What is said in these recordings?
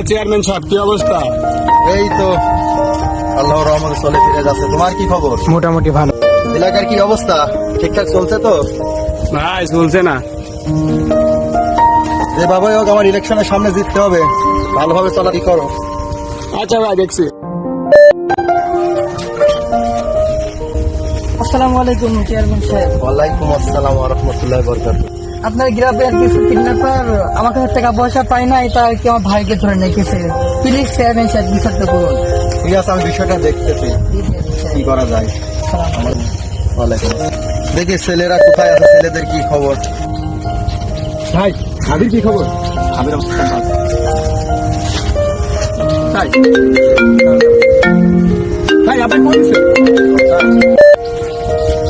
Chairman সাহেব, কি অবস্থা? এই তো আল্লাহর রহমতে চলে ফিরে যাচ্ছে। তোমার কি খবর? মোটামুটি ভালো। এলাকার কি অবস্থা? ঠিকঠাক চলছে তো? ভাই চলছে না। যে বাবাই হোক, আমার ইলেকশনের সামনে জিততে হবে, ভালোভাবে চলাচল করো। আচ্ছা ভাই, দেখছি। আসসালামু আলাইকুম চেয়ারম্যান সাহেব। ওয়ালাইকুম আসসালাম ওয়া রাহমাতুল্লাহি ওয়া বারাকাতুহু। আপনার গ্রামের কিছু কিডন্যাপার আমার কাছে টাকা পয়সা পায় নাই, তাই কি আমার ভাইকে ধরে রেখেছে। প্লিজ চেয়ারম্যান সাহেব বিচারটা করুন। ঠিক আছে, আমি বিষয়টা দেখতেছি কি করা যায়। ওয়ালাইকুম আসসালাম। দেখি ছেলেরা কোথায় আছে, ছেলেদের কি খবর? ভাই আবির কি খবর? আবির অবস্থা ভালো। ভাই ভাই আবার কোন দিছে?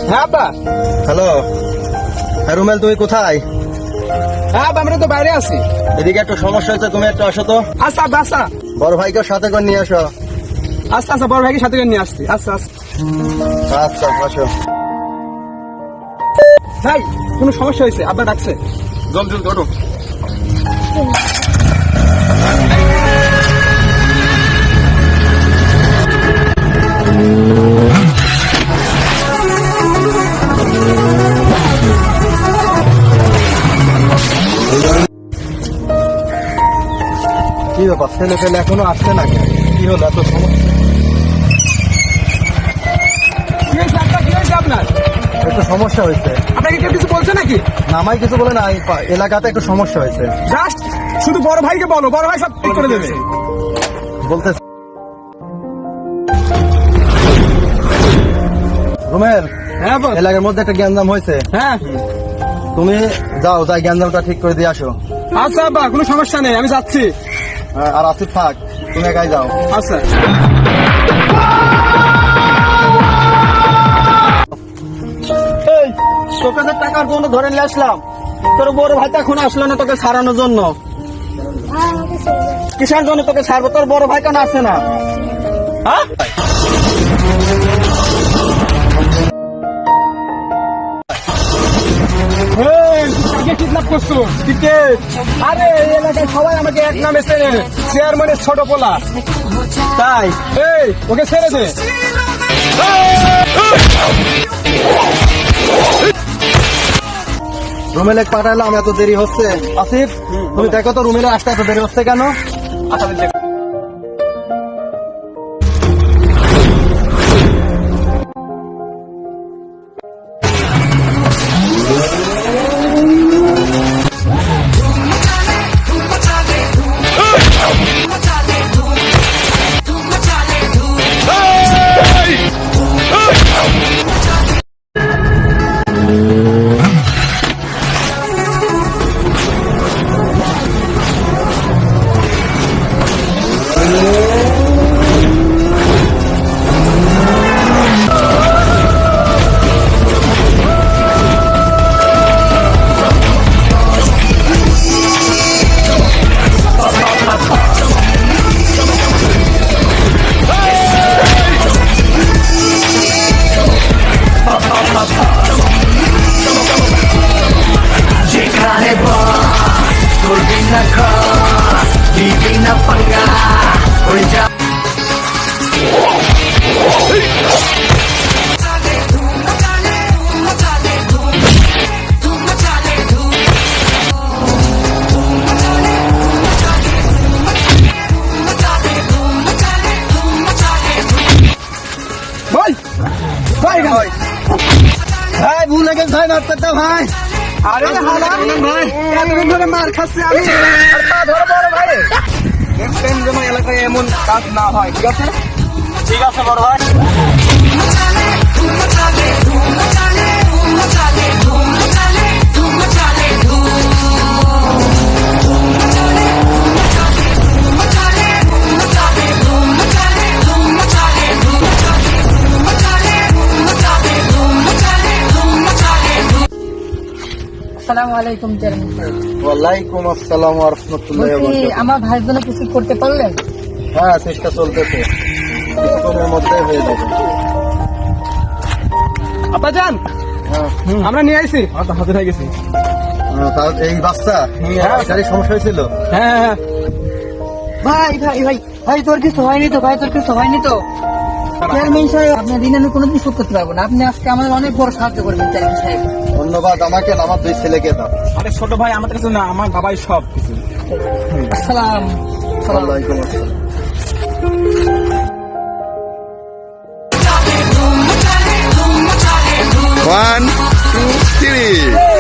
হ্যাঁ আব্বা। হ্যালো, হ্যাঁ রুমেল, তুমি কোথায়? হ্যাঁ আব্বা, আমরা তো বাইরে আছি। এদিকে একটু সমস্যা হয়েছে, তুমি একটু আসো তো। আচ্ছা আব্বা, আচ্ছা বড় ভাইকে সাথে করে নিয়ে আসো। আচ্ছা আচ্ছা, বড় ভাইকে সাথে করে নিয়ে আসছি। আচ্ছা আচ্ছা আচ্ছা আসো। ভাই কোনো সমস্যা হয়েছে, আব্বা ডাকছে। জলদি জলদি ওঠো। কি ব্যাপার, ছেলে পেলে এখনো আসছে না? কি হলো, এত সমস্যা? কি হয়েছে আব্বা, কি হয়েছে আপনার? একটু সমস্যা হয়েছে। আপনাকে কেউ কিছু বলছে নাকি? না, আমায় কিছু বলে না, এই এলাকাতে একটু সমস্যা হয়েছে। জাস্ট শুধু বড় ভাইকে বলো, বড় ভাই সব ঠিক করে দেবে। বলতে রুমেল, হ্যাঁ বল। এলাকার মধ্যে একটা গ্যাঞ্জাম হয়েছে, হ্যাঁ তুমি যাও, যাই গ্যাঞ্জামটা ঠিক করে দিয়ে আসো। আচ্ছা আব্বা, কোনো সমস্যা নেই, আমি যাচ্ছি। আর আসিফ থাক, তুমি একাই যাও। আচ্ছা। এই তোকে যে টাকার জন্য ধরে নিয়ে আসলাম, তোর বড় ভাইটা এখন আসলো না তোকে ছাড়ানোর জন্য। কিসের জন্য তোকে ছাড়বো? তোর বড় ভাই কেন আসছে না? হ্যাঁ, কিডন্যাপ করছো? টিকেট? আরে এই এলাকায় সবাই আমাকে এক নামে চেনে, চেয়ারম্যানের ছোট পোলা। তাই এই ওকে ছেড়ে দে। রুমেলে পাঠালাম, এত দেরি হচ্ছে। আসিফ, তুমি দেখো তো রুমেলে আসতে এত দেরি হচ্ছে কেন? ভাই ভুলে গেছে, ভাই মাফ করতে ভাই। আরে ভাই এতদিন ধরে মার খাচ্ছি আমি। ধরো বড় ভাই, দেখবেন যেন এলাকায় এমন কাজ না হয়। ঠিক আছে, ঠিক আছে বড় ভাই। আলাইকুম চেয়ারম্যান সাহেব। ওয়ালাইকুম আসসালাম ওয়া রাহমাতুল্লাহি ওয়া বলছি, বারাকাতুহু। আমার ভাইয়ের জন্য কিছু করতে পারলেন? হ্যাঁ, চেষ্টা চলতেছে, কিছুক্ষণের মধ্যে হয়ে যাবে। আব্বাজান, হ্যাঁ, আমরা নিয়ে আইছি, হাজির হয়ে গেছি। তার এই বাচ্চা গাড়ির সমস্যা হয়েছিল। হ্যাঁ হ্যাঁ ভাই ভাই ভাই ভাই, তোর কিছু হয়নি তো? ভাই, তোর কিছু হয়নি তো? চেয়ারম্যান সাহেব, আপনার ঋণ আমি কোনোদিন শোধ করতে পারবো না। আপনি আজকে আমাদের অনেক বড় সাহায্য করবেন চেয়ারম্যান সাহেব। ধন্যবাদ, আমাকে না, আমার 2 ছেলেকে দাও। আরে ছোট ভাই আমাদের কাছে না, আমার বাবাই সব কিছু। আসসালাম। ওয়ালাইকুম আসসালাম। 1, 2, 3